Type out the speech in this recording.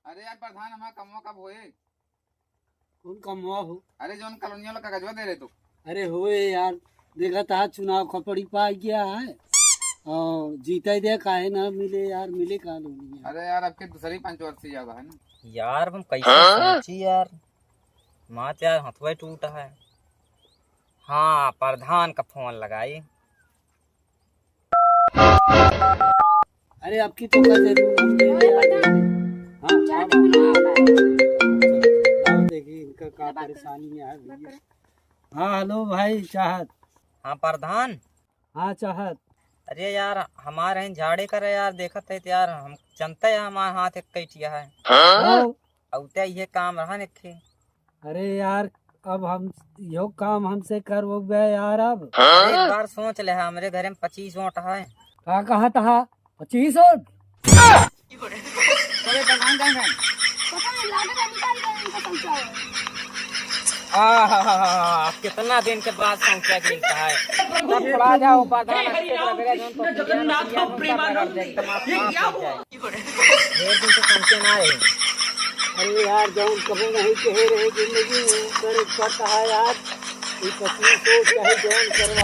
अरे यार प्रधान हमारा कमवा कब होए? कौन कमवा हो? अरे जो कॉलोनियों का कागजवा दे रहे तो। अरे होए यार, देखा था चुनाव खपड़ी पा गया है और जीता ही दे काहे ना मिले यार, मिले कहा लोग। अरे यार अब के दूसरी पंचवर्षीय ज्यादा है ना यार। हम कैसे सोची यार, मात यार हथवा टूटा है। हाँ, प्रधान का फोन लगाई। अरे आपकी तो का जरूर हम हाँ देखिए इनका क्या परेशानी है भैया। हाँ हेलो भाई चाहत। हाँ प्रधान। हाँ चाहत। अरे यार हमारे यहाँ झाड़े करे यार, देखत है यार, हम जनता है हमारे हाथ एक कैटिया है। औते ये काम रहा निखे। अरे यार अब हम यो काम हमसे कर वो गए यार। अब एक बार सोच ले, हमारे घर में 25 वोट है। कहा कहा था 25 और चले प्रधान कहाँ गए? कितना दिन के बाद संख्या गिनता है। तब थोड़ा जाओ प्रधान अच्छे से लग रहे हैं तो जगन्नाथ को प्रेमानंद एकदम आप ढेर दिन से संख्या ना रहे। अरे यार जौन कभी नहीं कहे रहे जिंदगी में कर करता है यार। ये 25 चाहे जौन करवा